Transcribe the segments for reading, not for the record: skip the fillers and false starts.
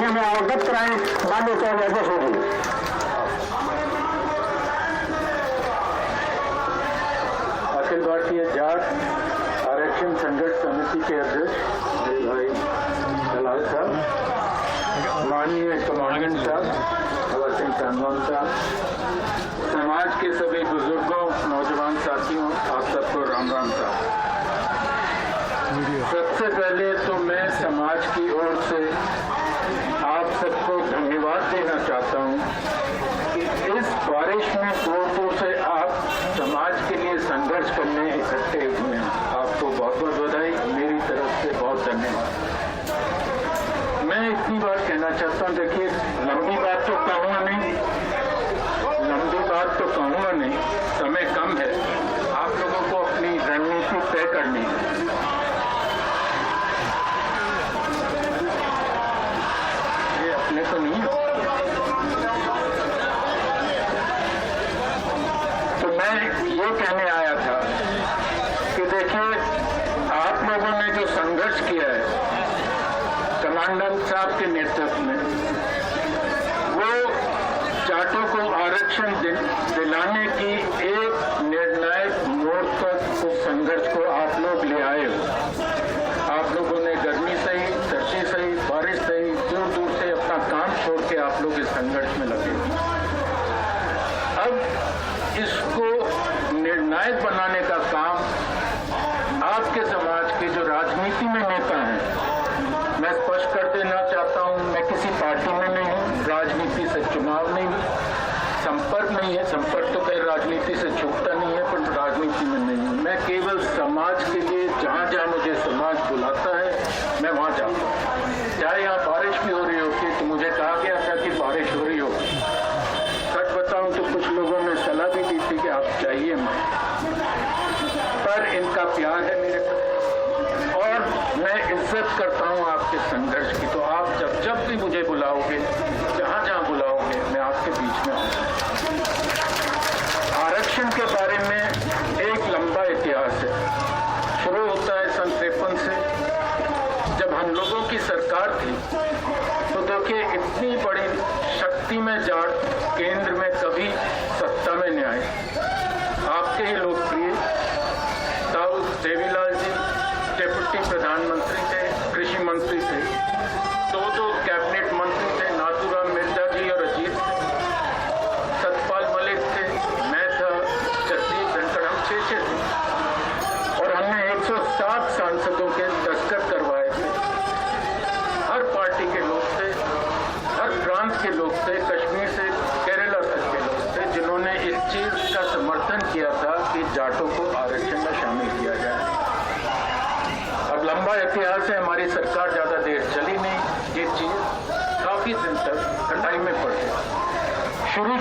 विषय में अवगत कराएं। माननीय चौधरी अध्यक्ष होगी। अखिल भारतीय जाट आरक्षण संघर्ष समिति के अध्यक्ष भाई दलाल साहब, माननीय कमांडेंट साहब, भगत सिंह सांगवान साहब, समाज के सभी बुजुर्गों, नौजवान साथियों, आप सबको राम राम साहब। सबसे पहले तो मैं समाज की ओर से आप सबको धन्यवाद देना चाहता हूं कि इस बारिश में दूर से आप समाज के लिए संघर्ष करने इकट्ठे हुए हैं। आपको बहुत बहुत बधाई, मेरी तरफ से बहुत धन्यवाद। मैं इतनी बात कहना चाहता हूं, देखिए लंबी बात तो कहूँगा नहीं, समय कम है, आप लोगों को अपनी रणनीति तय करनी है। ये अपने तो नहीं है, तो मैं ये कहने आया था कि देखिए आप लोगों ने जो संघर्ष किया है कमांडेंट साहब के नेतृत्व में, वो जाटों को आरक्षण दिलाने की एक निर्णायक मोड़ तक उस संघर्ष को आप लोग ले आए हो। आप लोगों ने गर्मी सही, सर्दी सही, बारिश सही, दूर दूर से अपना काम छोड़ के आप लोग इस संघर्ष में लगे। अब इसको निर्णायक बनाने का काम आपके समाज के जो राजनीति में नेता हैं, मैं स्पष्ट कर देना चाहता हूं, मैं किसी पार्टी में नहीं हूं, राजनीति से चुनाव नहीं, संपर्क नहीं है, संपर्क तो खैर राजनीति से छूटता नहीं है, पर राजनीति में नहीं हूं। मैं केवल समाज के लिए जहां जहां मुझे समाज बुलाता है मैं वहां जाता हूं। चाहे यहाँ बारिश भी हो रही होती, तो मुझे कहा गया था कि बारिश हो रही होगी, सच बताऊं तो कुछ लोगों ने सलाह भी दी थी कि आप चाहिए मत, पर इनका प्यार है मेरे प्रति और मैं इज्जत करता हूं आपके संघर्ष की। तो आप जब भी मुझे बुलाओगे, जहां जहां बुलाओगे, मैं आपके बीच में आऊंगा। आरक्षण के बारे में एक लंबा इतिहास है, शुरू होता है सन 53 से, जब हम लोगों की सरकार थी। तो देखिए इतनी बड़ी शक्ति में जाट केंद्र में कभी सत्ता में नहीं आए। आपके ही लोकप्रिय ताऊ देवीलाल जी डिप्टी प्रधानमंत्री थे, कृषि मंत्री थे, दो कैबिनेट मंत्री थे, नाथूराम मिर्जा जी और अजीत थे, सतपाल मलिक थे, मैं था, जगदीप धनखड़, हम 6 थे और हमने 107 सांसदों के दस्तखत करवाए थे। हर पार्टी के लोग थे, हर प्रांत के लोग थे, कश्मीर से केरला तक के लोग थे, जिन्होंने इस चीज का समर्थन किया था कि जाटों को आरक्षण में शामिल किया जाए। अब लंबा इतिहास है, हमारी सरकार ज्यादा देर चली नहीं, ये चीज काफी दिन तक कटाई में पड़ी।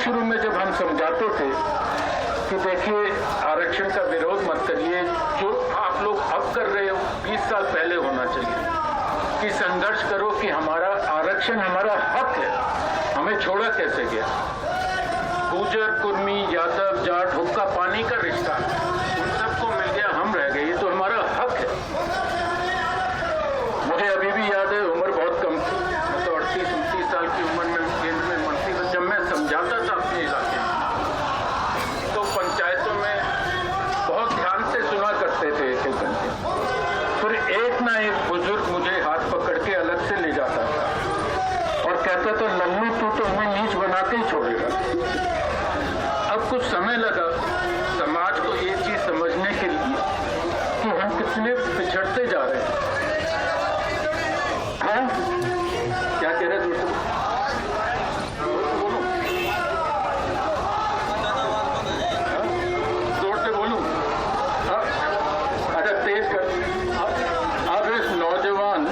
शुरू में जब हम समझाते थे कि देखिए आरक्षण का विरोध मत करिए, जो आप लोग अब कर रहे हो 20 साल पहले होना चाहिए, कि संघर्ष करो कि हमारा आरक्षण हमारा हक है, हमें छोड़ा कैसे गया। गुर्जर, कुर्मी, यादव, जाट, हुक्का पानी का रिश्ता, उन सबको मिल गया, हम रह गए, ये तो हमारा हक है। मुझे अभी भी याद है, उम्र बहुत कम थी, मैं तो 38-29 साल की उम्र में केंद्र में मंत्री था। जब मैं समझाता था अपने इलाके में, तो पंचायतों में बहुत ध्यान से सुना करते थे एक घंटे, फिर एक ना एक बुजुर्ग मुझे हाथ पकड़ के अलग से ले जाता था और कहता था, नन्नू तू तो हमें नीच बना के ही छोड़ेगा। अब कुछ समय लगा समाज को ये चीज समझने के लिए कि हम कितने पिछड़ते जा रहे हैं। हाँ? क्या कह रहे दोस्तों? जोर से बोलूं? अच्छा तेज कर। अब इस नौजवान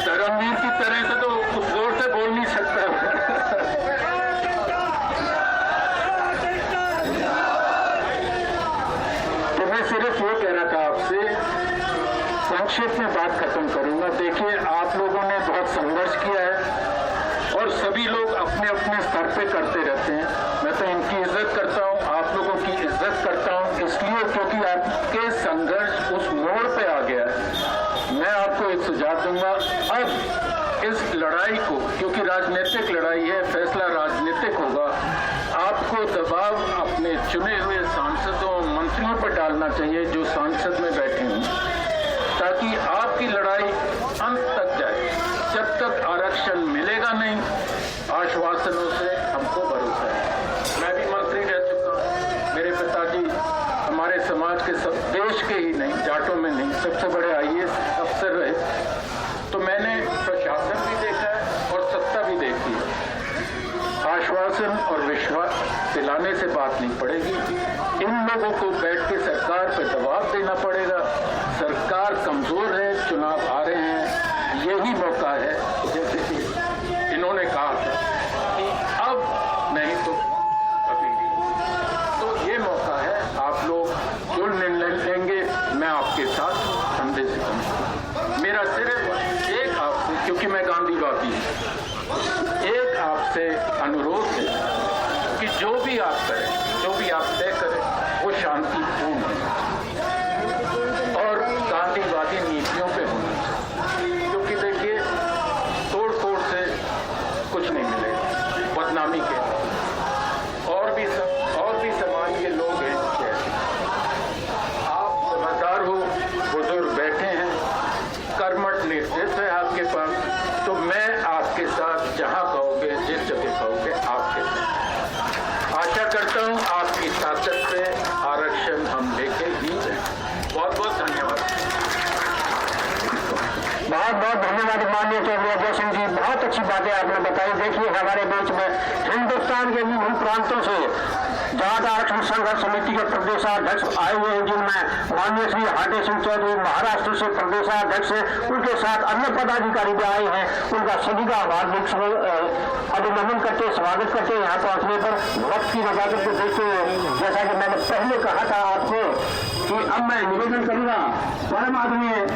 धर्मवीर की तरह से तो कुछ जोर से बोल नहीं सकता। तो मैं सिर्फ ये कह रहा था आपसे, संक्षेप में बात खत्म करूंगा। देखिए आप लोगों ने बहुत संघर्ष किया है और सभी लोग अपने अपने स्तर पे करते रहते हैं। मैं तो इनकी इज्जत करता हूं, आप लोगों की इज्जत करता हूं, इसलिए क्योंकि आपके संघर्ष उस मोड़ पे आ गया है। मैं आपको एक सुझाव दूंगा, अब इस लड़ाई लड़ाई को, क्योंकि राजनीतिक लड़ाई है, फैसला राजनीतिक होगा, आपको दबाव अपने चुने हुए सांसदों मंत्रियों पर डालना चाहिए जो सांसद में बैठे हैं, ताकि आपकी लड़ाई अंत तक जाए। जब तक आरक्षण मिलेगा नहीं, आश्वासनों से हमको भरोसा है। मैं भी मंत्री रह चुका हूँ, मेरे पिताजी हमारे समाज के, सब देश के ही नहीं, जाटों में नहीं, सबसे बड़े IAS अफसर रहे, तो मैंने प्रशासन भी देखा है और सत्ता भी देखी है। आश्वासन और विश्वास दिलाने से बात नहीं पड़ेगी, इन लोगों को बैठ के सरकार पर दबाव देना पड़ेगा। सरकार कमजोर है, चुनाव आ रहे हैं, यही मौका है, जैसे कि इन्होंने कहा था कि अब नहीं तो कभी भी। तो ये मौका है, आप लोग जो निर्णय लेंगे मैं आपके साथ कंधे से कंधे। मेरा सिर्फ एक आपसे, क्योंकि मैं गांधीवादी हूँ, एक आपसे अनुरोध है कि जो भी आप करें, जो भी आप तय करें, वो शांतिपूर्ण है और गांधीवादी नीतियों पे होना चाहिए। क्योंकि देखिए, तोड़ फोड़ से कुछ नहीं मिलेगा, बदनामी के और भी समाज के लोग हैं जैसे आप समझदार हो, बुजुर्ग बैठे हैं, कर्मठ नेतृत्व है आपके पास, तो मैं आपके साथ जहां कहोगे, जिस जगह कहोगे, आपके साथ। आशा करता हूं आपकी ताकत से आरक्षण हम लेके ही जाएं। बहुत बहुत धन्यवाद। बहुत बहुत धन्यवाद माननीय चौधरी अजय सिंह जी, बहुत अच्छी बातें आपने बताई। देखिए, हमारे बीच में हिंदुस्तान के विभिन्न प्रांतों से जाट आरक्षण संघर्ष समिति के प्रदेशाध्यक्ष आए हुए हैं, जिनमें माननीय श्री हाटे सिंह चौधरी महाराष्ट्र से प्रदेशाध्यक्ष हैं, उनके साथ अन्य पदाधिकारी भी आए हैं। उनका सभी का हार्दिक अभिनंदन करते, स्वागत करते हैं यहाँ पहुंचने पर। वक्त की नजाकत को देखते हुए, जैसा कि मैंने पहले कहा था आपको कि अब मैं निवेदन करूंगा परम आदरणीय